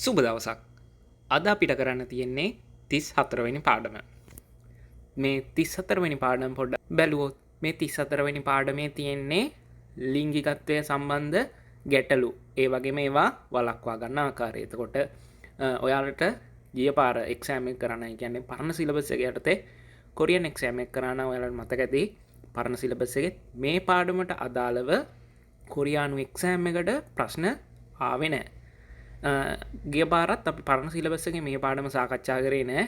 සුබ දවසක්. අද අපිට කරන්න තියෙන්නේ 34 වෙනි පාඩම. මේ 34 වෙනි පාඩම පොඩ්ඩක් බැලුවොත් මේ 34 වෙනි පාඩමේ තියෙන්නේ ලිංගිකත්වය සම්බන්ධ ගැටලු. ඒ වගේම ඒවා වළක්වා ගන්න ආකාරය. එතකොට ඔයාලට ගිය පාර එක්සෑම් එක කරන්න, ඒ කියන්නේ පරණ සිලබස් එක යටතේ කොරියන් එක්සෑම් එක කරන්න ඔයාලට මතක ඇති. පරණ සිලබස් එකේ මේ පාඩමට අදාළව කොරියානු එක්සෑම් එකට ප්‍රශ්න ආවේ නැහැ. ගිය පාරත් අපි පරණ සිලබස් එකේ මේ පාඩම සාකච්ඡා කරේ නෑ.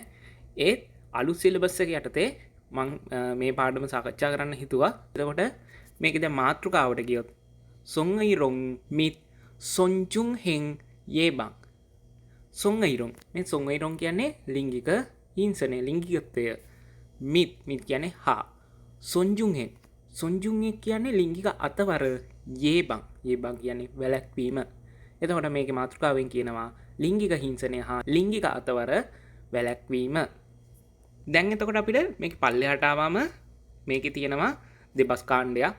ඒත් අලුත් සිලබස් එක යටතේ මම මේ පාඩම සාකච්ඡා කරන්න හිතුවා. එතකොට මේකේ දැන් මාතෘකාවට ගියොත් සොංගයිරොන් මිත් සොන්ජුන් හෙන් යේබං. සොංගයිරොන්, මේ සොංගයිරොන් කියන්නේ ලිංගික හිංසනය, ලිංගිකත්වය. මිත් කියන්නේ හා. සොන්ජුන් හෙන් කියන්නේ ලිංගික අතවර. යේබං කියන්නේ වැළැක්වීම. එතකොට මේක මාතෘකාවෙන් කියනවා ලිංගික හිංසනය හා ලිංගික අතවර වැළැක්වීම. දැන් එතකොට අපිට මේක පල්ලෙහාට ආවම මේකේ තියෙනවා දෙබස් කාණ්ඩයක්.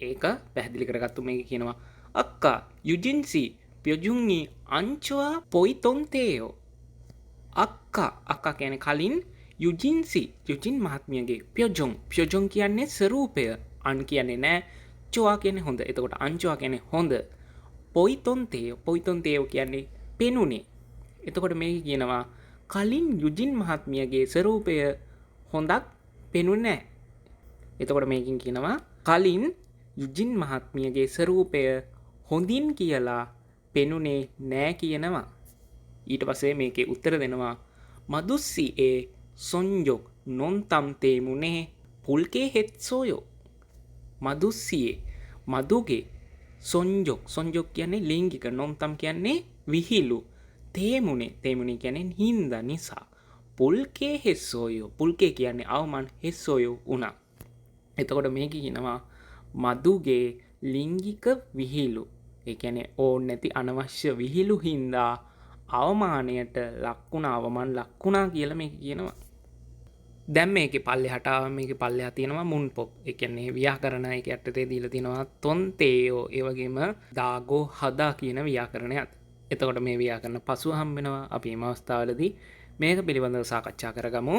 ඒක පැහැදිලි කරගත්තු මේක කියනවා අක්කා යුජින්සි ප්යොජුන්ගි අංචවා පොයිතොන්තේයෝ. අක්කා කියන්නේ කලින් යුජින් මහත්මියගේ ප්යොජොන් කියන්නේ ස්වරූපය, අන් කියන්නේ නෑ, චෝවා කියන්නේ හොඳ. එතකොට අංචවා කියන්නේ හොඳ. පොයිතොන්තේයෝ කියන්නේ පෙනුනේ. එතකොට මේක කියනවා කලින් යුජින් මහත්මියගේ ස්වරූපය හොඳක් පෙනුනේ නැහැ. එතකොට මේකෙන් කියනවා කලින් යුජින් මහත්මියගේ ස්වරූපය හොඳින් කියලා පෙනුනේ නෑ කියනවා. ඊට පස්සේ මේකේ උත්තර දෙනවා මදුස්සි ඒ සොන්ජොක් නොන්තම් තේමුනේ පුල්කේ හෙත්සෝයෝ. මදුස්සියේ මදුගේ සොන්ජොක් කියන්නේ ලිංගික, නොන්තම් කියන්නේ විහිළු, තේමුනේ කියන්නේ හින්දා නිසා, පුල්කේ හෙස්සෝයෝ කියන්නේ අවමන්, හෙස්සෝයෝ උනා. එතකොට මේක කියනවා මදුගේ ලිංගික විහිළු, ඒ කියන්නේ ඕන නැති අනවශ්‍ය විහිළු හින්දා අවමානයට අවමන් ලක්ුණා කියලා මේක කියනවා. දැන් මේකේ පල්ලෙහාට ආවම මේකේ පල්ලෙහා තියෙනවා මුන්පොප්. ඒ කියන්නේ ව්‍යාකරණ, ඒක යටතේ දීලා තියෙනවා තොන්තේයෝ, ඒ වගේම දාගෝ හදා කියන ව්‍යාකරණයත්. එතකොට මේ ව්‍යාකරණ පසුව හම්බ වෙනවා. අපි මේ අවස්ථාවේදී මේක පිළිබඳව සාකච්ඡා කරගමු.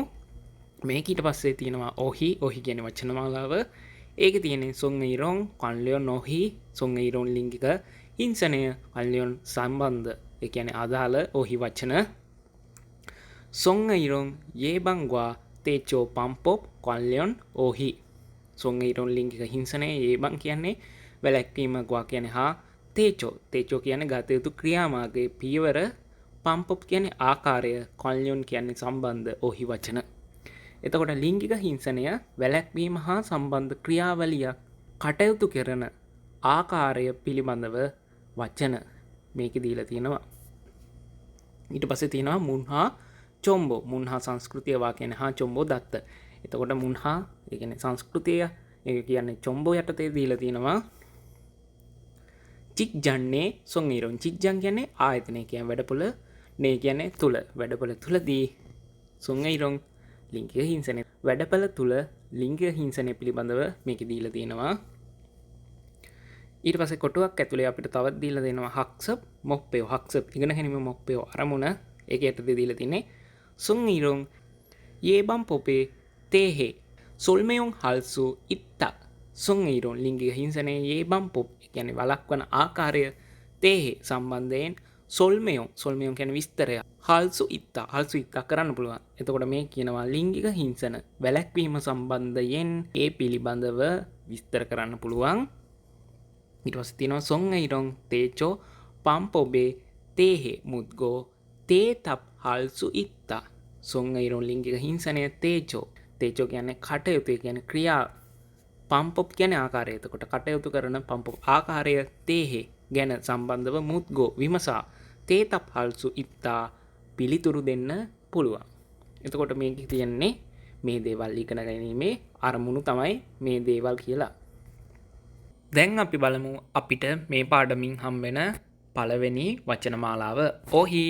මේක ඊට පස්සේ තියෙනවා ඔහි කියන වචන මාලාව. ඒකේ තියෙන්නේ සොංගයිරොන් කන්ලියොන් ඔහි. සොංගයිරොන් ලිංගික හිංසනය, කන්ලියොන් සම්බන්ධ, ඒ කියන්නේ අදාළ ඔහි වචන. සොංගයිරොන් යේබංග්වා තේචෝ පම්පොප් කන්ලියොන් ඔහි. සොංගයිරොන් ලිංගික හිංසනය, යේබං කියන්නේ වැළැක්වීම, ග්වා කියන්නේ හා, තේචෝ කියන්නේ ගත යුතු ක්‍රියාමාර්ගයේ පියවර, පම්පොප් කියන්නේ ආකාරය, කන්ලියොන් කියන්නේ සම්බන්ධ ඔහි වචන. එතකොට ලිංගික හිංසනය වැළැක්වීම හා සම්බන්ධ ක්‍රියාවලියක් කටයුතු කරන ආකාරය පිළිබඳව වචන මේකේ දීලා තියෙනවා. ඊට පස්සේ තියෙනවා මුන්හා චොම්බෝ. මුන්හා සංස්කෘතිය වාක්‍යන හා චොම්බෝ දත්ත. එතකොට මුන්හා ඒ කියන්නේ සංස්කෘතිය, ඒ කියන්නේ චොම්බෝ යටතේ දීලා තියෙනවා චික්ජන්නේ සොංගීරොන්. චික්ජන් කියන්නේ ආයතනය, කියන්නේ වැඩපොළ, නේ කියන්නේ තුල. වැඩපොළ තුලදී සොංගීරොන් ලිංගික හිංසනය, වැඩපොළ තුල ලිංගික හිංසනය පිළිබඳව මේකේ දීලා තියෙනවා. ඊට පස්සේ කොටුවක් ඇතුලේ අපිට තවත් දීලා දෙනවා හක්සප් මොප්පයෝ. හක්සප් ඉගෙන ගැනීම, මොප්පයෝ අරමුණ. ඒක යටතේ දීලා තින්නේ සොංගීරොන් යේබම් පොපේ තේහෙ සොල්මයොන් හල්සු ඉත්තා. සොංගීරොන් ලිංගික හිංසනය යේබම් පොප් කියන්නේ වළක්වන ආකාරය, තේහෙ සම්බන්ධයෙන්, සොල්මයොන් කියන්නේ විස්තරය, හල්සු ඉත්තා කරන්න පුළුවන්. එතකොට මේ කියනවා ලිංගික හිංසන වැළැක්වීම සම්බන්ධයෙන් ඒ පිළිබඳව විස්තර කරන්න පුළුවන්. ඊට පස්සේ තියෙනවා සොංගයිරොන් තේචෝ පම්පොබේ තේහෙ මුද්ගෝ තේතප් හල්සු ඉත්තා. සොංගයිරොන් ලිංගික හිංසනය තේචෝ කියන්නේ කටයුතු, කියන්නේ ක්‍රියා, පම්පොප් කියන්නේ ආකාරය. එතකොට කටයුතු කරන පම්පොප් ආකාරය, තේහෙ ගැන සම්බන්ධව මුද්ගෝ විමසා, තේතප් හල්සු ඉත්තා පිළිතුරු දෙන්න පුළුවන්. එතකොට මේක තියෙන්නේ මේ දේවල් ඉගෙන ගැනීමේ අරමුණු තමයි මේ දේවල් කියලා. දැන් අපි බලමු අපිට මේ පාඩමින් හම්බෙන පළවෙනි වචන මාලාව ඔහි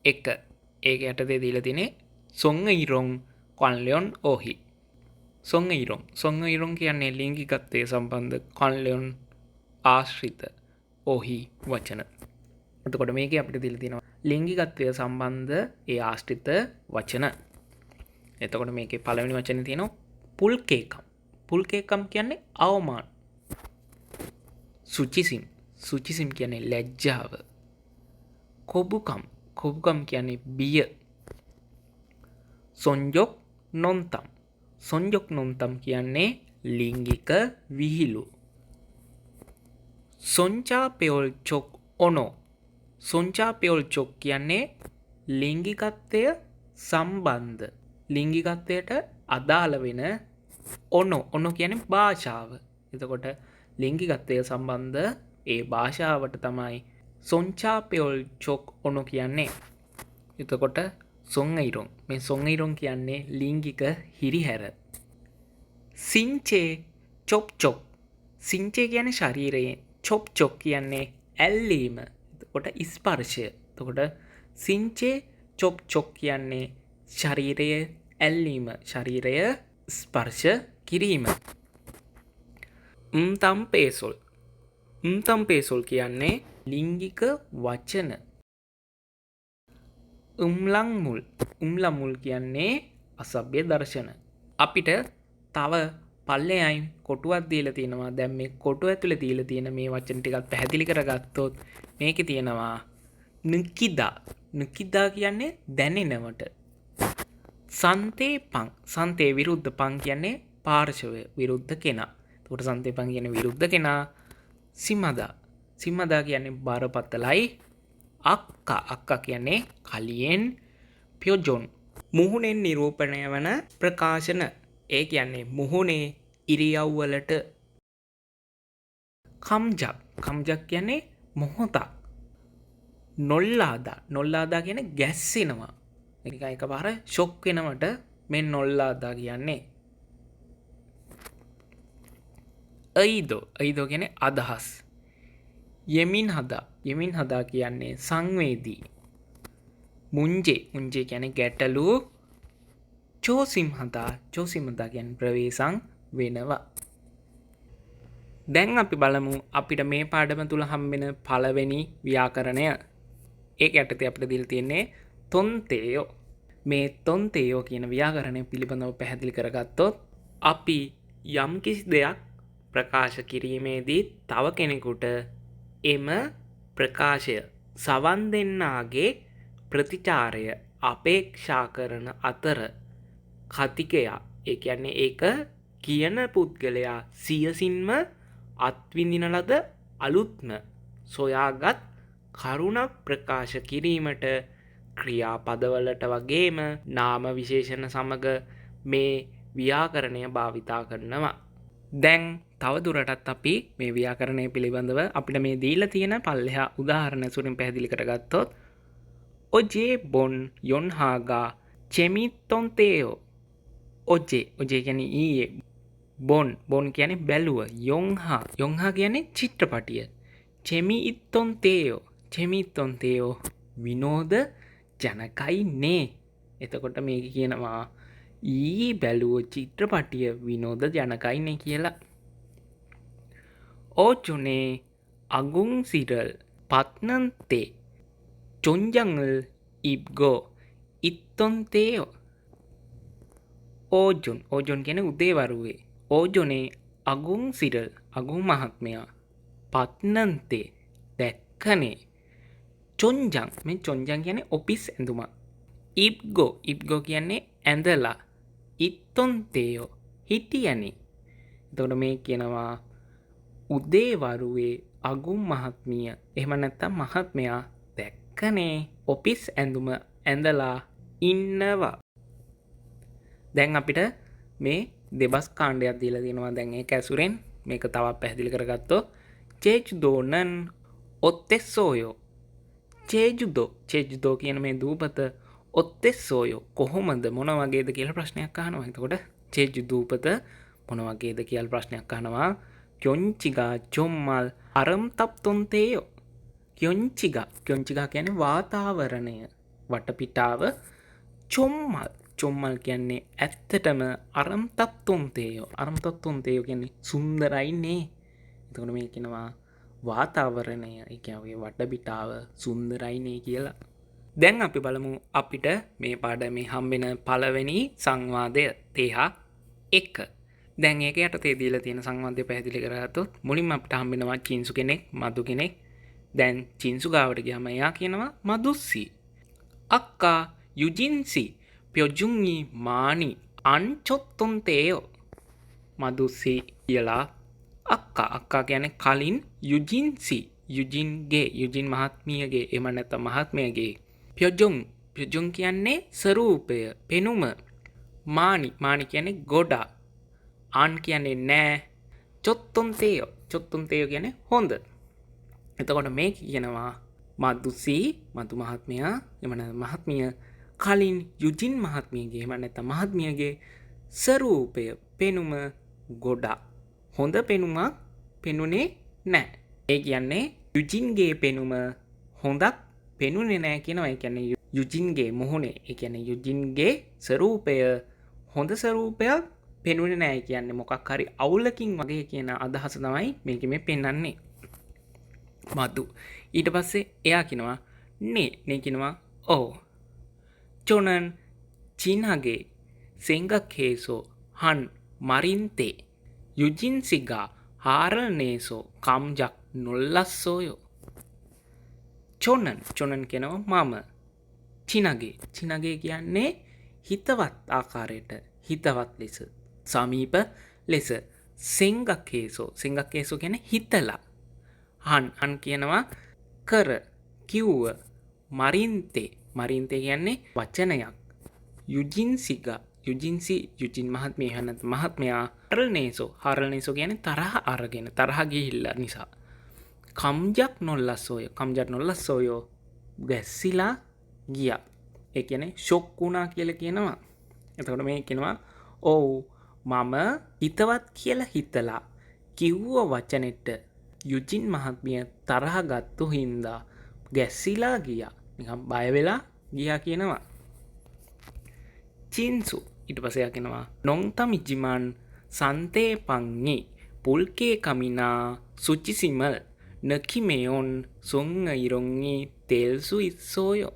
1. ඒක යටතේ දීලා තියෙන්නේ සොංගයිරොන් කන්ලියොන් ඔහි. සොංගයිරොන් කියන්නේ ලිංගිකත්වයේ සම්බන්ධ, කන්ලියොන් ආශ්‍රිත, ඔහි වචන. එතකොට මේකේ අපිට දීලා තියෙනවා ලිංගිකත්වය සම්බන්ධ ඒ ආශ්‍රිත වචන. එතකොට මේකේ පළවෙනි වචනේ තියෙනවා පුල්කේකම්. පුල්කේකම් කියන්නේ අවමාන. සුචිසිම්. සුචිසිම් කියන්නේ ලැජ්ජාව. කොබුකම්. කොබුකම් කියන්නේ බිය. සොන්ජොක් නොන්තම්. සොන්ජොක් නොන්තම් කියන්නේ ලිංගික විහිළු. සොංචා පෙයොල් චොක් ඔනෝ. සොංචා පෙයොල් චොක් කියන්නේ ලිංගිකත්වය සම්බන්ධ. ලිංගිකත්වයට අදාළ වෙන ඔනෝ කියන්නේ භාෂාව. එතකොට ලිංගිකත්වය සම්බන්ධ ඒ භාෂාවට තමයි සොංචා පෙයොල් චොක් ඔනෝ කියන්නේ. එතකොට සොංගයිරොන්. මේ සොංගයිරොන් කියන්නේ ලිංගික හිරිහැර. සිංචේ චොප් චොක්. සිංචේ කියන්නේ ශරීරයේ. චොප් චොක් කියන්නේ ඇල්ලීම. එතකොට ස්පර්ශය. එතකොට සිංචේ චොප් චොක් කියන්නේ ශරීරයේ ඇල්ලීම. ශරීරය ස්පර්ශ කිරීම. තම් පේසොල්. තම් පේසොල් කියන්නේ ලිංගික වචන. උම්ලං මුල්. උම්ලං මුල් කියන්නේ අසභ්‍ය දර්ශන. අපිට තව පල්ලෙයයි කොටුවක් දීලා තියෙනවා. දැන් මේ කොටුව ඇතුලේ දීලා තියෙන මේ වචන ටිකත් පැහැදිලි කරගත්තොත් මේකේ තියෙනවා නිකිදා. නිකිදා කියන්නේ දැනෙනවට. සන්තේ පං. සන්තේ විරුද්ධ. පං කියන්නේ පාර්ශවය විරුද්ධ කෙනා. එතකොට සන්තේ පං කියන්නේ විරුද්ධ කෙනා. සිමදා. සිමදා කියන්නේ බරපතලයි. අක්කා. අක්කා කියන්නේ කලියෙන්. පියොජොන්. මුහුණෙන් නිරූපණය වන ප්‍රකාශන. ඒ කියන්නේ මුහුණේ ඉරියව්වලට. කම්ජක්. කම්ජක් කියන්නේ මොහොතක්. නොල්ලාදා. නොල්ලාදා කියන්නේ ගැස්සෙනවා. ඒක එකපාර ෂොක් වෙනවට මේ නොල්ලාදා කියන්නේ. අයිදෝ. අයිදෝ කියන්නේ අදහස්. යෙමින් හදා. යෙමින් හදා කියන්නේ සංවේදී. මුංජේ. මුංජේ කියන්නේ ගැටලු. චෝසිම් හදා. චෝසිම් හදා කියන්නේ ප්‍රවේශම් වෙනවා. දැන් අපි බලමු අපිට මේ පාඩම තුල හම්බෙන පළවෙනි ව්‍යාකරණය. ඒක යටතේ අපිට දීලා තියෙන්නේ තොන්තේයෝ. මේ තොන්තේයෝ කියන ව්‍යාකරණය පිළිබඳව පැහැදිලි කරගත්තොත් අපි යම්කිසි දෙයක් ප්‍රකාශ කිරීමේදී තව කෙනෙකුට එම ප්‍රකාශය සවන් දෙන්නාගේ ප්‍රතිචාරය අපේක්ෂා කරන අතර කතිකයා, ඒ කියන්නේ ඒක කියන පුද්ගලයා සියසින්ම අත්විඳින ලද අලුත්ම සොයාගත් කරුණක් ප්‍රකාශ කිරීමට ක්‍රියාපදවලට වගේම නාම විශේෂණ සමග මේ ව්‍යාකරණය භාවිතා කරනවා. දැන් තවදුරටත් අපි මේ ව්‍යාකරණය පිළිබඳව අපිට මේ දීලා තියෙන පල්ලෙහා උදාහරණ සුරින් පැහැදිලි කරගත්තොත් ඔජේ බොන් යොන්හාගා චෙමිත්තොන්තේයෝ. ඔජේ. ඔජේ කියන්නේ ඊයේ. බොන් කියන්නේ බැලුව. යොන්හා කියන්නේ චිත්‍රපටිය. චෙමිත්තොන්තේයෝ. චෙමිත්තොන්තේයෝ විනෝද ජනකයි නේ. එතකොට මේක කියනවා ඊ බැලුව චිත්‍රපටිය විනෝද ජනකයිනේ කියලා. ඕචුනේ අගුන් සිරල් පත්නන්තේ චොන්ජංල් ඉබ්ගෝ ඉත්තොන්තේයෝ. ඕජොන් කියන උදේවරුවේ. ඕජොනේ අගුන් සිරල් අගුන් මහත්මයා පත්නන්තේ දැක්කනේ. චොන්ජං මේ චොන්ජං කියන්නේ ඔපිස් ඇඳුම. ඉබ්ගෝ කියන්නේ ඇඳලා. ඉත්තොන්තේයෝ හිටියනේ. එතකොට මේ කියනවා උදේවරුවේ අගුන් මහත්මිය එහෙම නැත්නම් මහත්මයා දැක්කනේ ඔපිස් ඇඳුම ඇඳලා ඉන්නවා. දැන් අපිට මේ දෙබස් කාණ්ඩයක් දීලා තියෙනවා. දැන් ඒක ඇසුරෙන් මේක තවත් පැහැදිලි කරගත්තොත් චේජුදෝනන් ඔත්තෙස්සෝයෝ. චේජුදෝ කියන මේ දූපත ඔත්තෙස්සෝයෝ කොහොමද මොන වගේද කියලා ප්‍රශ්නයක් අහනවා. එතකොට චේජු දූපත මොන වගේද කියලා ප්‍රශ්නයක් අහනවා. කියොන්චිගා චොම්මල් අරම් තප්තොන්තේයෝ. කියොන්චිගා කියන්නේ වාතාවරණය වටපිටාව. චොම්මල් කියන්නේ ඇත්තටම අරම් තප්තොන්තේයෝ. අරම් තප්තොන්තේයෝ කියන්නේ සුන්දරයි නේ. එතකොට මේ කියනවා වාතාවරණය ඒ කියන්නේ වටපිටාව සුන්දරයි නේ කියලා. දැන් අපි බලමු අපිට මේ පාඩමේ හම්බෙන පළවෙනි සංවාදය තේහා එක. දැන් ඒක යටතේ දීලා තියෙන සංවාදය පැහැදිලි කරගත්තොත් මුලින්ම අපිට හම්බෙනවා චින්සු කෙනෙක්, මදු කෙනෙක්. දැන් චින්සු ගාවට ගියාම එයා කියනවා මදුස්සි. අක්කා යුජින්සි ප්යොජුන්ගි මානි අන්චොත්තොන්තේයෝ. මදුස්සි කියලා අක්කා කියන්නේ කලින් යුජින්සි යුජින් මහත්මියගේ එහෙම නැත්නම් මහත්මයාගේ ප්යොජොන් කියන්නේ ස්වරූපය පෙනුම මානි කියන්නේ ගොඩා අන් කියන්නේ නෑ චොත්තොන්තේයෝ කියන්නේ හොඳ. එතකොට මේ කියනවා මදු මහත්මයා එහෙම නැත්නම් මහත්මිය කලින් යුජින් මහත්මියගේ එහෙම නැත්නම් මහත්මියගේ ස්වරූපය පෙනුම ගොඩා හොඳ පෙනුමක් පෙනුනේ නැහැ. ඒ කියන්නේ යුජින්ගේ පෙනුම හොඳක් පෙනුනේ නැහැ කියනවා. ඒ කියන්නේ යුජින්ගේ මොහොනේ ඒ කියන්නේ යුජින්ගේ ස්වරූපය හොඳ ස්වරූපයක් පෙනුනේ නැහැ කියන්නේ මොකක් හරි අවුලකින් වගේ කියන අදහස තමයි මේකෙ මේ පෙන්වන්නේ. මදු ඊට පස්සේ එයා කියනවා නේ කියනවා ඔව් චොනන් චීනගේ සෙංගක්කේසෝ හන් මරින්තේ යුජින්සිගා හාරනේසෝ කම්ජක් නොල්ලස්සෝයෝ. චොනන් කියනවා මම චිනගේ කියන්නේ හිතවත් ආකාරයට හිතවත් ලෙස සමීප ලෙස සෙංගක්කේසෝ කියන්නේ හිතලා හන් කියනවා කර කිව්ව මරින්තේ කියන්නේ වචනයක් යුජින් මහත්මයා හරල්නේසෝ කියන්නේ තරහ අරගෙන තරහ ගිහිල්ලා නිසා කම්ජක් නොල්ලස්සෝයෝ ගැස්සිලා ගියා. ඒ කියන්නේ ෂොක් වුණා කියලා කියනවා. එතකොට මේ කියනවා ඔව් මම හිතවත් කියලා හිතලා කිව්ව වචනෙට යුජින් මහත්මිය තරහ ගත්තු හින්දා ගැස්සිලා ගියා. නිකන් බය වෙලා ගියා කියනවා. චින්සු ඊට පස්සේ කියනවා නොන්තමිජිමන් සන්තේ පංගි පුල්කේ කමිනා සුචිසිමල් නකිමෙයොන් සොංග ඉරොංගි තෙල්සු ඉස්සෝයෝ.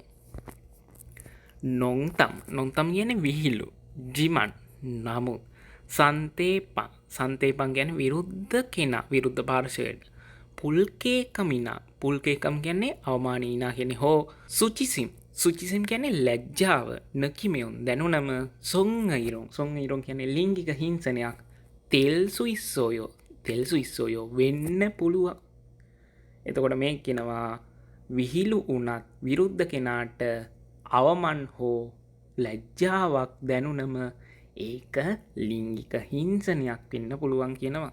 නොන්තම් කියන්නේ විහිළු ජිමන් නමුත් සන්තේපන් කියන්නේ විරුද්ධ පාර්ශවයට පුල්කේකම් කියන්නේ අවමානීනා කියන්නේ හෝ සුචිසිම් කියන්නේ ලැජ්ජාව නකිමෙයොන් දැනුනම සොංග ඉරොං කියන්නේ ලිංගික හිංසනයක් තෙල්සු ඉස්සෝයෝ වෙන්න පුළුවන්. එතකොට මේ කියනවා විහිළු වුණත් විරුද්ධ කෙනාට අවමන් හෝ ලැජ්ජාවක් දැනුනම ඒක ලිංගික හිංසනයක් වෙන්න පුළුවන් කියනවා.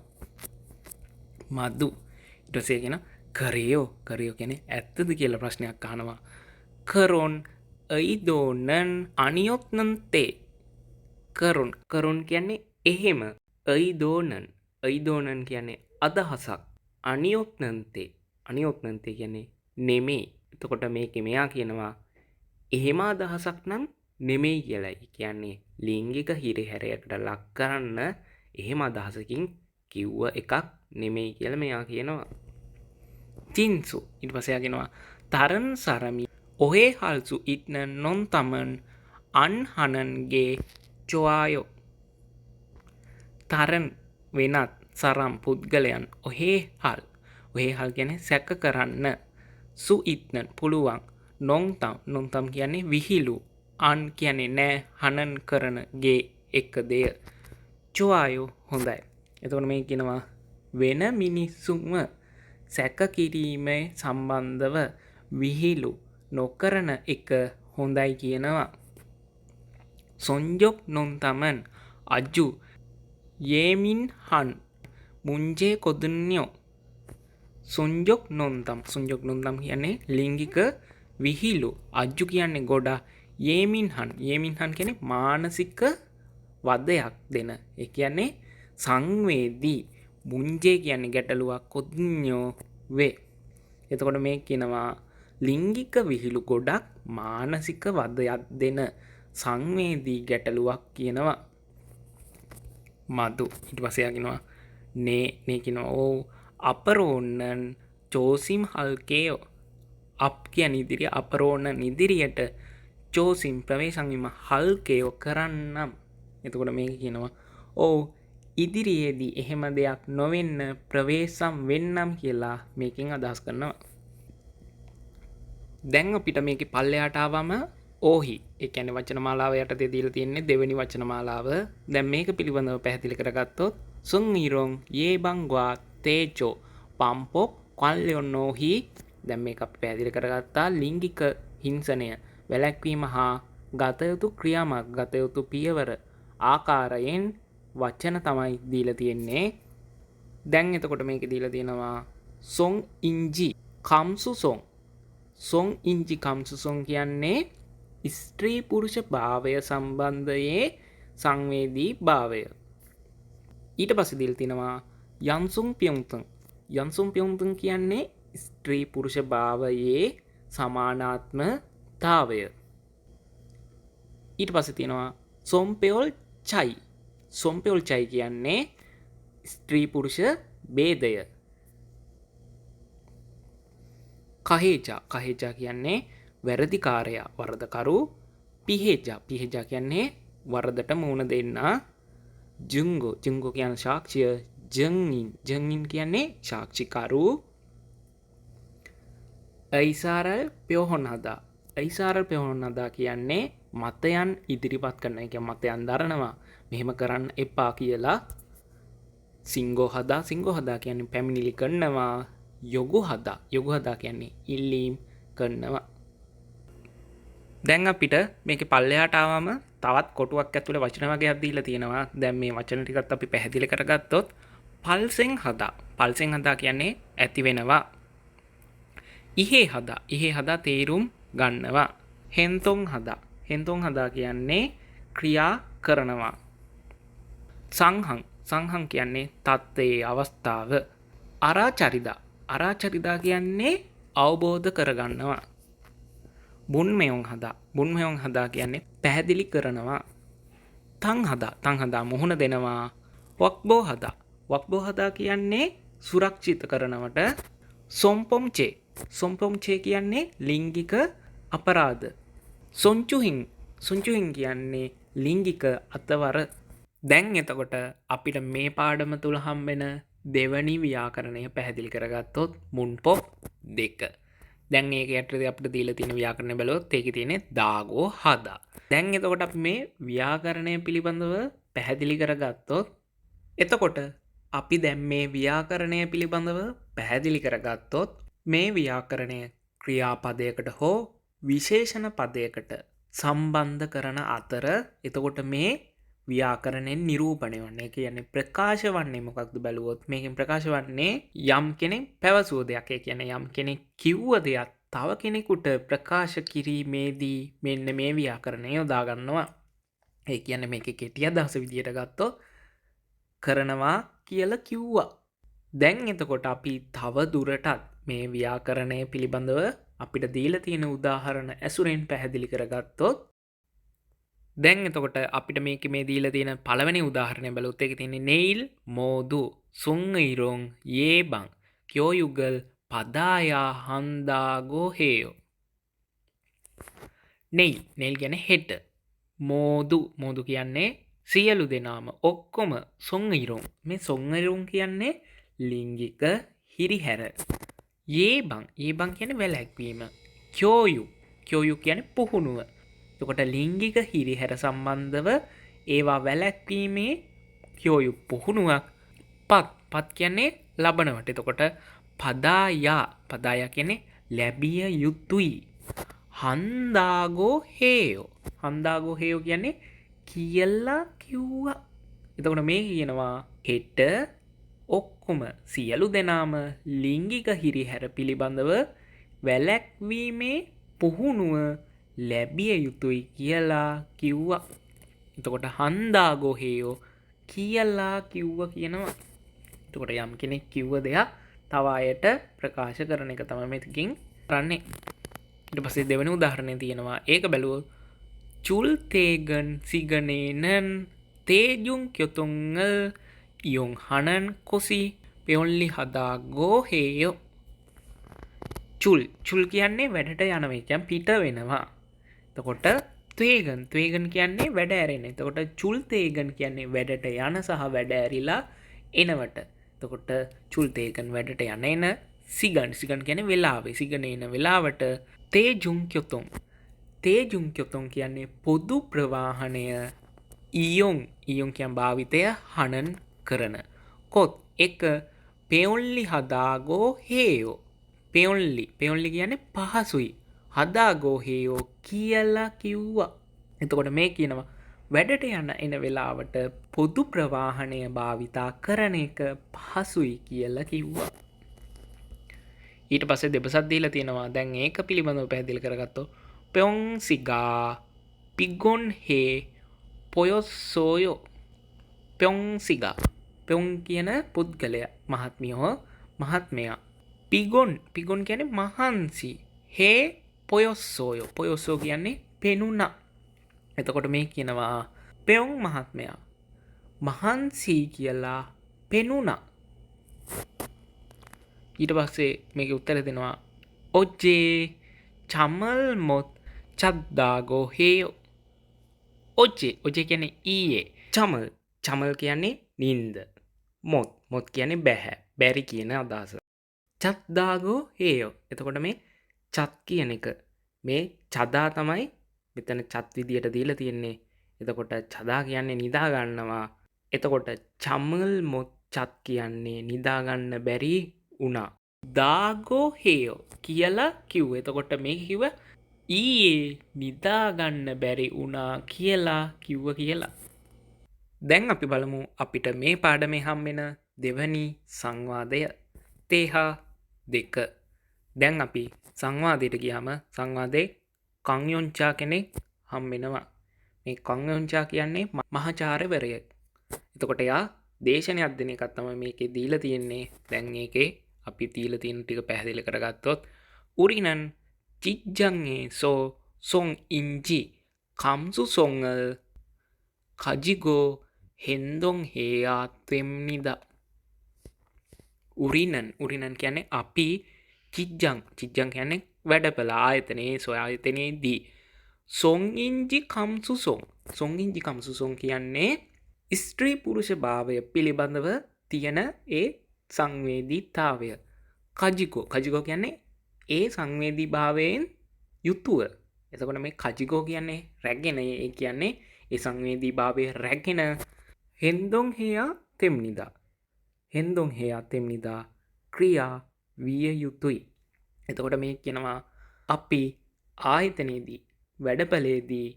මදු ඊට පස්සේ කියන කරයෝ කියන්නේ ඇත්තද කියලා ප්‍රශ්නයක් අහනවා. කරොන් අයිදෝනන් අනියොත්නන්තේ කරුන් කියන්නේ එහෙම අයිදෝනන් කියන්නේ අදහසක් අනියොත්නන්තේ කියන්නේ නෙමේ. එතකොට මේකේ මෙයා කියනවා එහෙම අදහසක් නම් නෙමෙයි කියලායි. කියන්නේ ලිංගික හිරිහැරයකට ලක් කරන්න එහෙම අදහසකින් කිව්ව එකක් නෙමෙයි කියලා මෙයා කියනවා. චින්සු ඊට පස්සේ කියනවා තරන් සරමි ඔහේ හල්සු ඉත්න නොන් තමන් අන්හනන්ගේ චොආයෝ. තරන් වෙනත් සරම් පුද්ගලයන් ඔහේ හල් කියන්නේ සැක කරන්න සු ඉත්නන් පුළුවන් නොන්තම් කියන්නේ විහිළු අන් කියන්නේ නෑ හනන් කරන ගේ එක දෙය චොආයෝ හොඳයි. එතකොට මේ කියනවා වෙන මිනිස්සුන්ව සැක කිරීමේ සම්බන්ධව විහිළු නොකරන එක හොඳයි කියනවා. සොන්ජොක් නොන්තමන් අජු යේමින් හන් මුංජේ කොදුන්යෝ. සොන්ජොක් නොන්තම් කියන්නේ ලිංගික විහිළු අජ්ජු කියන්නේ ගොඩා යේමින් හන් කියන්නේ මානසික වදයක් දෙන. ඒ කියන්නේ සංවේදී මුංජේ කියන්නේ ගැටලුවක් කොදුන්යෝ වේ. එතකොට මේ කියනවා ලිංගික විහිළු ගොඩක් මානසික වදයක් දෙන සංවේදී ගැටලුවක් කියනවා. මදු ඊට පස්සේ කියනවා නේ කියනවා ඕ අපරෝන්නන් චෝසිම් හල්කේයෝ. අප් කියන ඉදිරිය අපරෝණ ඉදිරියට චෝසිම් ප්‍රවේශම් වීම හල්කයෝ කරන්නම්. එතකොට මේක කියනවා ඔව් ඉදිරියේදී එහෙම දෙයක් නොවෙන්න ප්‍රවේශම් වෙන්නම් කියලා මේකෙන් අදහස් කරනවා. දැන් අපිට මේකේ පල්ලෙහාට ආවම ඕහි ඒ කියන්නේ වචන මාලාව යටතේ දීලා තියෙන්නේ දෙවෙනි වචන මාලාව. දැන් මේක පිළිබඳව පැහැදිලි කරගත්තොත් සුන් ඉරොන් යේ බංග්වා තේජෝ පම්පොක් කොල්ලොනෝහි. දැන් මේක අපි පැහැදිලි කරගත්තා ලිංගික හිංසනය වැළැක්වීම හා ගත යුතු ක්‍රියාමාර්ග ගත යුතු පියවර ආකාරයෙන් වචන තමයි දීලා තියෙන්නේ. දැන් එතකොට මේක දීලා තියෙනවා සොන් ඉංජි කම්සු සොන්. සොන් ඉංජි කම්සු සොන් කියන්නේ ස්ත්‍රී පුරුෂ භාවය සම්බන්ධයේ සංවේදී භාවය. ඊට පස්සේ දීලා තිනවා යන්සුන් පියොන්තන්. යන්සුන් පියොන්තන් කියන්නේ ස්ත්‍රී පුරුෂ භාවයේ සමානාත්මතාවය. ඊට පස්සේ තියෙනවා සොම්පෙයොල් චයි. සොම්පෙයොල් චයි කියන්නේ ස්ත්‍රී පුරුෂ ભેදය. කහේජා. කහේජා කියන්නේ වැරදිකාරයා වරදකරු. පිහෙජා. පිහෙජා කියන්නේ වරදට මුහුණ දෙන්න. ජුංගෝ. ජුංගෝ කියන සාක්ෂිය. ජංගින්. ජංගින් කියන්නේ සාක්ෂිකරු. ඓසාරල් පෙයොහොනදා. ඓසාරල් පෙයොහොනදා කියන්නේ මතයන් ඉදිරිපත් කරන එක. මතයන් දරනවා මෙහෙම කරන්න එපා කියලා. සිංගෝ හදා. සිංගෝ හදා කියන්නේ පැමිණිලි කරනවා. යොගු හදා. යොගු හදා කියන්නේ ඉල්ලීම් කරනවා. දැන් අපිට මේකේ පල්ලෙහාට ආවම තවත් කොටුවක් ඇතුලේ වචන වගේක් දීලා තියෙනවා. දැන් මේ වචන ටිකත් අපි පැහැදිලි කරගත්තොත් පල්සෙන් හදා. පල්සෙන් හදා කියන්නේ ඇති වෙනවා. ඉහේ හදා. ඉහේ හදා තේරුම් ගන්නවා. හෙන්තොන් හදා. හෙන්තොන් හදා කියන්නේ ක්‍රියා කරනවා. සංහං. සංහං කියන්නේ තත්ත්වයේ අවස්ථාව. අරාචරිදා. අරාචරිදා කියන්නේ අවබෝධ කරගන්නවා. බුන්මයොන් හදා. බුන්මයොන් හදා කියන්නේ පැහැදිලි කරනවා. තං හදා. තං හදා මුහුණ දෙනවා. වක්බෝ හදා. වක්බෝ හදා කියන්නේ සුරක්ෂිත කරනවට. සොම්පොම්චේ. සොම්පොම්චේ කියන්නේ ලිංගික අපරාධ. සොංචුහින්. සොංචුහින් කියන්නේ ලිංගික අතවර. දැන් එතකොට අපිට මේ පාඩම තුල හම්බෙන දෙවනි ව්‍යාකරණය පැහැදිලි කරගත්තොත් මුන්පොක් 2. දැන් මේක යටතේ අපිට දීලා තියෙන ව්‍යාකරණය බලුවොත් ඒකේ තියෙන්නේ දාගෝ හදා. දැන් එතකොට අපි මේ ව්‍යාකරණය පිළිබඳව පැහැදිලි කරගත්තොත් එතකොට අපි දැන් මේ ව්‍යාකරණය පිළිබඳව පැහැදිලි කරගත්තොත් මේ ව්‍යාකරණය ක්‍රියාපදයකට හෝ විශේෂණ පදයකට සම්බන්ධ කරන අතර එතකොට මේ ව්‍යාකරණයෙන් නිරූපණය වන්නේ. ඒ කියන්නේ ප්‍රකාශ වන්නේ මොකක්ද බැලුවොත් මේකෙන් ප්‍රකාශ වන්නේ යම් කෙනෙක් පැවසුව දෙයක්. ඒ කියන්නේ යම් කෙනෙක් කිව්ව දෙයක් තව කෙනෙකුට ප්‍රකාශ කිරීමේදී මෙන්න මේ ව්‍යාකරණය යොදා ගන්නවා. ඒ කියන්නේ මේකේ කෙටි අදහස විදියට ගත්තොත් කරනවා කියලා කිව්වා. දැන් එතකොට අපි තව දුරටත් මේ ව්‍යාකරණය පිළිබඳව අපිට දීලා තියෙන උදාහරණ ඇසුරෙන් පැහැදිලි කරගත්තොත් දැන් එතකොට අපිට මේක මේ දීලා තියෙන පළවෙනි උදාහරණය බලුවොත් ඒකේ තියෙන්නේ නෙයිල් මෝදු සුංගිරොන් යේබං කියෝයුගල් පදායා හන්දාගෝ හේයෝ. නෙයිල් කියන්නේ හෙට. මෝදු කියන්නේ සියලු දෙනාම ඔක්කොම. සොංගිරොන් මේ සොංගිරොන් කියන්නේ ලිංගික හිරිහැර. යේබං කියන්නේ වැළැක්වීම. කියෝයු කියන්නේ පුහුණුව. එතකොට ලිංගික හිරිහැර සම්බන්ධව ඒවා වැළැක්වීමේ කියෝයු පුහුණුවක්. පත් කියන්නේ ලබනවට. එතකොට පදායා කියන්නේ ලැබිය යුතුයි. හන්දාගෝ හේයෝ කියන්නේ කියලා කිව්වා. එතකොට මේ කියනවා හෙට ඔක්කොම සියලු දෙනාම ලිංගික හිරිහැර පිළිබඳව වැළැක්වීමේ පුහුණුව ලැබිය යුතුයි කියලා කිව්වා. එතකොට හන්දාගෝ හේයෝ කියලා කිව්වා කියනවා. එතකොට යම් කෙනෙක් කිව්ව දෙයක් තව අයට ප්‍රකාශ කරන එක තමයි මේකකින් කරන්නේ. ඊට පස්සේ දෙවෙනි උදාහරණය තියෙනවා. ඒක බැලුවොත් චුල් තේගන් සිගනේනන් තේජුන් කියොතුංගල් ඉයොන් හනන් කොසි පෙයොන්ලි හදාගෝ හේයෝ. චුල් කියන්නේ වැඩට යනවා. ඒ කියන්නේ පිට වෙනවා. එතකොට ත්වේගන් කියන්නේ වැඩ ඇරෙන. එතකොට චුල් තේගන් කියන්නේ වැඩට යන සහ වැඩ ඇරිලා එනවට. එතකොට චුල් තේගන් වැඩට යන එන සිගන් කියන්නේ වෙලාවේ. සිගන එන වෙලාවට තේජුන් කියොතොන් කියන්නේ පොදු ප්‍රවාහනය ඉයොන් කියන භාවිතය හනන් කරන. කොත් එක පෙයොල්ලි හදාගෝ හේයෝ. පෙයොල්ලි කියන්නේ පහසුයි. හදාගෝ හේයෝ කියලා කිව්වා. එතකොට මේ කියනවා වැඩට යන එන වෙලාවට පොදු ප්‍රවාහනය භාවිතා කරන එක පහසුයි කියලා කිව්වා. ඊට පස්සේ දෙබසක් දීලා තියෙනවා. දැන් ඒක පිළිබඳව පැහැදිලි කරගත්තොත් පෙයොන් සිගා පිගොන් හේ පොයොස්සෝයෝ. පෙයොන් සිගා පෙයොන් කියන පුද්ගලයා මහත්මයා. පිගොන් කියන්නේ මහන්සි. හේ පොයොස්සෝ කියන්නේ පෙනුණා. එතකොට මේ කියනවා පෙයොන් මහත්මයා මහන්සි කියලා පෙනුණා. ඊට පස්සේ මේක උත්තර දෙනවා ඔජ්ජේ චමල් මොත් චද්දාගෝ හේයෝ. ඔජ්ජේ කියන්නේ ඊයේ. චමල් කියන්නේ නින්ද. මොත් කියන්නේ බැරි කියන අදහස. චද්දාගෝ හේයෝ. එතකොට මේ චත් කියන එක මේ චදා තමයි මෙතන චත් විදියට දීලා තියෙන්නේ. එතකොට චදා කියන්නේ නිදා ගන්නවා. එතකොට චමල් මොත් චත් කියන්නේ නිදා ගන්න බැරි වුණා. දාගෝ හේයෝ කියලා කිව්ව. එතකොට මේක කිව්ව ඊයේ නිදා ගන්න බැරි වුණා කියලා කිව්ව කියලා. දැන් අපි බලමු අපිට මේ පාඩමේ හම්බෙන දෙවැනි සංවාදය. තේහා 2. දැන් අපි සංවාදයට ගියාම සංවාදේ කංයොන්චා කෙනෙක් හම්බෙනවා. මේ කංයොන්චා කියන්නේ මහාචාර්යවරයෙක්. එතකොට එයා දේශනයක් දෙන එකක් තමයි මේකේ දීලා තියෙන්නේ. දැන් මේකේ අපි දීලා තියෙන ටික පැහැදිලි කරගත්තොත් උරිනන් චිජ්ජන්ගේ සෝ සොන් ඉන්ජි කම්සු සොංගල් කජිගෝ හෙන්දොන් හේයා තෙම්නිදා. උරිනන් කියන්නේ අපි චිජ්ජන් කියන්නේ වැඩපළ ආයතනයේ ආයතනයේදී. සොන් ඉන්ජි කම්සු සොන් කියන්නේ ස්ත්‍රී පුරුෂ භාවය පිළිබඳව තියෙන ඒ සංවේදීතාවය. කජිගෝ කියන්නේ ඒ සංවේදී භාවයෙන් යුතුව. එතකොට මේ කජිගෝ කියන්නේ රැගෙන. ඒ කියන්නේ ඒ සංවේදී භාවය රැගෙන. හෙන්දොන් හේයා තෙම්නිදා ක්‍රියා විය යුතුයි. එතකොට මේ කියනවා අපි ආයතනයේදී වැඩපළේදී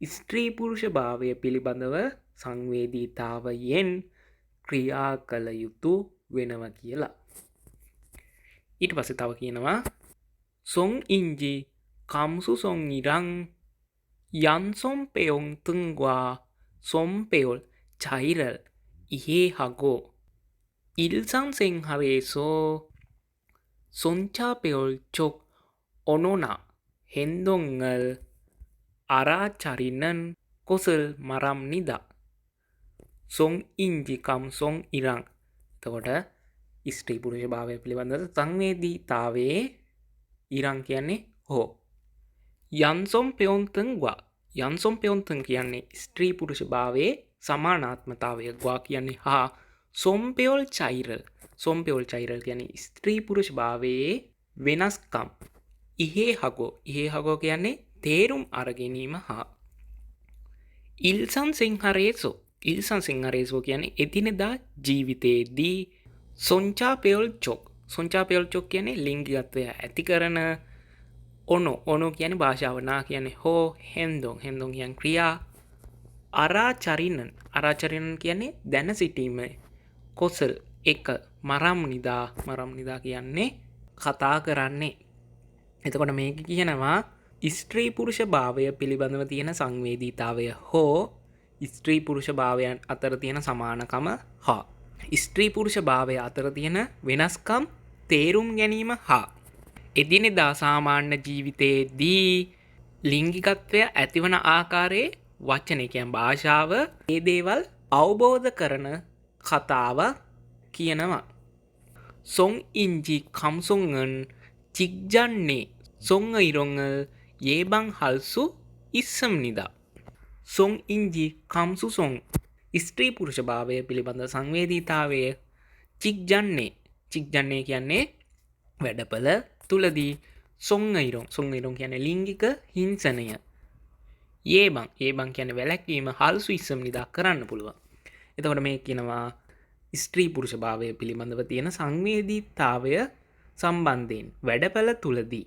ස්ත්‍රී පුරුෂ භාවය පිළිබඳව සංවේදීතාවයෙන් ක්‍රියා කළ යුතු වෙනවා කියලා. ඊට පස්සේ තව කියනවා සොන් ඉන්ජි කම්සු සොන් ඉරං යන්සොම් පෙයොන් තුන්වා සොම් පෙයොල් චෛරල් ඉහේ හගෝ ඉල්සං සෙන්හරේසෝ සොංචා පෙයොල් චොක් ඔනොනා හෙන්දොංගල් අරාචරිනන් කොසල් මරම් නිදා. සොන් ඉන්ජි කම්සොන් ඉරං. එතකොට ස්ත්‍රී පුරුෂ භාවය පිළිබඳව සංවේදීතාවයේ ඉරං කියන්නේ හෝ. යන්සොම් පෙයොන්තන් කියන්නේ ස්ත්‍රී පුරුෂ භාවයේ සමානාත්මතාවය. ගවා කියන්නේ හා සොම්පෙයොල් චෛරල් කියන්නේ ස්ත්‍රී පුරුෂ භාවයේ වෙනස්කම්. ඉහේ හගෝ කියන්නේ තේරුම් අරගැනීම හා. ඉල්සන් සිංහරේසෝ කියන්නේ එදිනෙදා ජීවිතයේදී. සොංචා පෙයොල් චොක් කියන්නේ ලිංගිකත්වය ඇති කරන. ඔනෝ කියන්නේ භාෂාවනා කියන්නේ හෝ. හෙන්දොන් කියන්නේ ක්‍රියා. අරාචරිනන් කියන්නේ දැන සිටීම. කොසල් එක මරම් නිදා කියන්නේ කතා කරන්නේ. එතකොට මේක කියනවා ස්ත්‍රී පුරුෂ භාවය පිළිබඳව තියෙන සංවේදීතාවය හෝ ස්ත්‍රී පුරුෂ භාවයන් අතර තියෙන සමානකම හා ස්ත්‍රී පුරුෂ භාවය අතර තියෙන වෙනස්කම් තේරුම් ගැනීම හා එදිනෙදා සාමාන්‍ය ජීවිතයේදී ලිංගිකත්වය ඇතිවන ආකාරයේ වචන කියන්නේ භාෂාව ඒ දේවල් අවබෝධ කරන කතාව කියනවා. සොන් ඉන්ජි කම්සොන්ගන් චික්ජන්නේ සොං ඉරොංල් ඒබං හල්සු ඉස්සම් නිදා. සොං ඉංජි කම්සු සොං ස්ත්‍රී පුරුෂ භාවය පිළිබඳ සංවේදීතාවය චික්ජන්නේ චික්ජන්නේ කියන්නේ වැඩපළ තුළදී සොං ඉරොං කියන ලිංගික හිංසනය ඒබං කියන වැලැක්වීම හල්සු ඉස්සම් නිදා කරන්න පුළුවන්. එතකොට මේ කියනවා ස්ත්‍රී පුරුෂ භාවය පිළිබඳව තියෙන සංවේදීතාවය සම්බන්ධයෙන් වැඩපළ තුළදී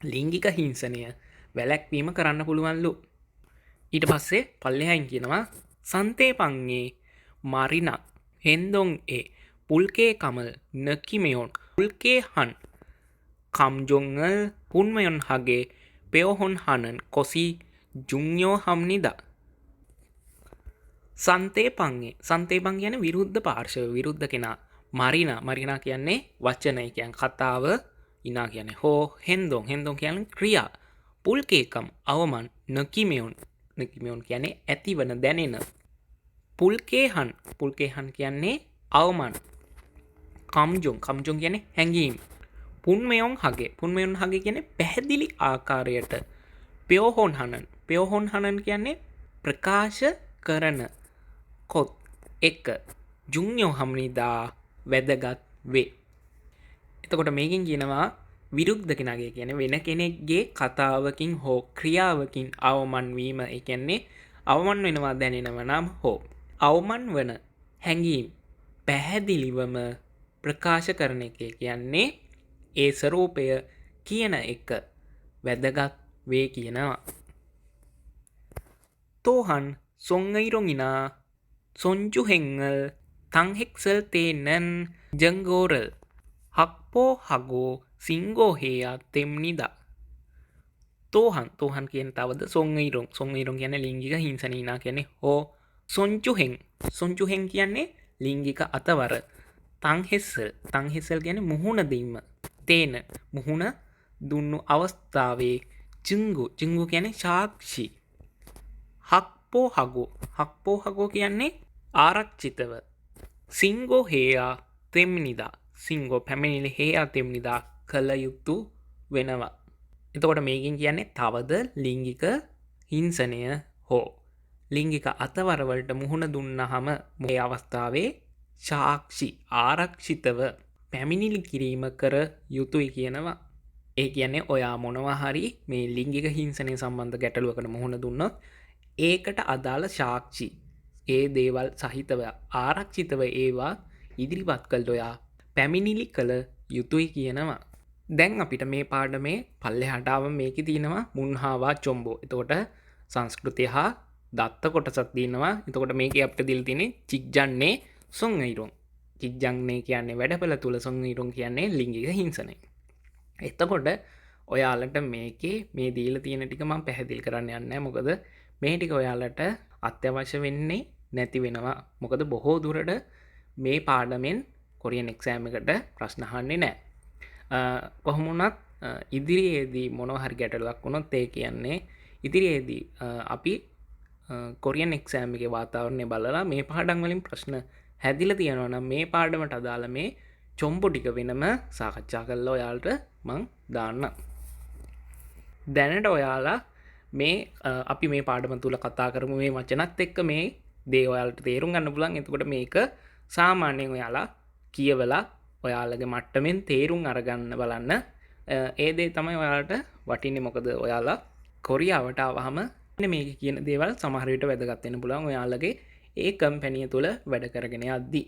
ලිංගික හිංසනය වැලැක්වීම කරන්න පුළුවන්ලු. ඊට පස්සේ පල්ලෙහායින් කියනවා සන්තේපංගේ මරිනා හෙන්දොන් ඒ පුල්කේ කමල් නකිමයොන් පුල්කේ හන් කම්ජොංගල් පුන්මයොන් හගේ පෙයොහොන් හනන් කොසි ජුංයෝ හම්නිදා. සන්තේපං කියන විරුද්ධ පාර්ශව විරුද්ධ කෙනා මරිනා කියන්නේ වචනය කියන් කතාව ඉනා කියන්නේ හෝ හෙන්දොන් කියන ක්‍රියා පුල්කේකම් අවමන් නකිමයොන් කියන්නේ ඇතිවන දැනෙන පුල්කේහන් කියන්නේ අවමන් කම්ජොන් කියන්නේ හැඟීම් පුන්මයොන් හගේ කියන්නේ පැහැදිලි ආකාරයට පෙයොහොන් හනන් කියන්නේ ප්‍රකාශ කරන කොත් එක ජුංයෝ හම්නිදා වැදගත් වේ. එතකොට මේකින් කියනවා විරුද්ධ කෙනගේ කියන වෙන කෙනෙක්ගේ කතාවකින් හෝ ක්‍රියාවකින් අවමන් වීම එකන්නේ අවමන් වෙනවා දැනෙනව නම් හෝ අවමන් වන හැඟීම් පැහැදිලිවම ප්‍රකාශ කරන එක කියන්නේ ඒ ස්වරූපය කියන එක වැදගත් වේ කියනවා. තෝහන් සොංගයිරොංිනා සොංචු හෙංගල් තංහෙක්සල් තේනන් ජංගෝරල් හක්පෝ හගෝ සිංගෝ හේයා තෙම්නිදා. තෝහන් කියන තවද සොංගයිරොං කියන ලිංගික හිංසනීනා කියන්නේ හෝ සොංචු හෙන් කියන්නේ ලිංගික අතවර තංහෙස්සල් ගැන මුහුණ දෙීම තේන මුහුණ දුන්නු අවස්ථාවේ චිංගු කියන ශාක්ෂි හක්පෝ හගෝ කියන්නේ ආරක්ෂිතව සිංගෝ හේයා තෙම්නිදා සිංගෝ පැමිණිලි හේයා තෙම්නිදා කළ යුතු වෙනවා. එතකොට මේකින් කියන්නේ තවද ලිංගික හිංසනය හෝ ලිංගික අතවරවලට මුහුණ දුන්නහම මේ අවස්ථාවේ ශාක්ෂි ආරක්ෂිතව පැමිණිලි කිරීම කර යුතුයි කියනවා. ඒ කියන්නේ ඔයා මොනවා හරි මේ ලිංගික හිංසනය සම්බන්ධ ගැටලුවකට මුහුණ දුන්නොත් ඒකට අදාළ ශාක්ෂි ඒ දේවල් සහිතව ආරක්ෂිතව ඒවා ඉදිරිපත් කළට ඔයා පැමිණිලි කළ යුතුයි කියනවා. දැන් අපිට මේ පාඩමේ පල්ලෙහාටාව මේකේ තියෙනවා මුන්හාවා චොම්බෝ. එතකොට සංස්කෘතිය හා දත්ත කොටසක් තියෙනවා. එතකොට මේකේ අපිට දීලා තියෙන්නේ චික්ජන්නේ සොංගයිරොං. චික්ජන්නේ කියන්නේ වැඩපළ තුල සොංගයිරොං කියන්නේ ලිංගික හිංසනය. එතකොට ඔයාලට මේකේ මේ දීලා තියෙන ටික මම පැහැදිලි කරන්න යන්නේ. මොකද මේ ටික ඔයාලට අත්‍යවශ්‍ය වෙන්නේ නැති වෙනවා. මොකද බොහෝ දුරට මේ පාඩමෙන් කොරියන් එක්සෑම් එකට ප්‍රශ්න අහන්නේ නැහැ. කොහොම වුණත් ඉදිරියේදී මොනවා හරි ගැටලුවක් වුණොත් ඒ කියන්නේ ඉදිරියේදී අපි කොරියන් එක්සෑම් එකේ වාතාවරණය බලලා මේ පාඩම් වලින් ප්‍රශ්න හැදිලා තියෙනවා නම් මේ පාඩමට අදාළ මේ චොම්බෝ ටික වෙනම සාකච්ඡා කරලා ඔයාලට මං දාන්නම්. දැනට ඔයාලා මේ අපි මේ පාඩම තුල කතා කරමු මේ වචනත් එක්ක මේ දේ ඔයාලට තේරුම් ගන්න පුළුවන්. එතකොට මේක සාමාන්‍යයෙන් ඔයාලා කියවලා ඔයාලගේ මට්ටමින් තේරුම් අරගන්න බලන්න. ඒ දේ තමයි ඔයාලට වටින්නේ. මොකද ඔයාලා කොරියාවට ආවහම මේක කියන දේවල් සමහර විට වැදගත් වෙන්න පුළුවන් ඔයාලගේ ඒ කම්පැනි තුල වැඩ කරගෙන යද්දී.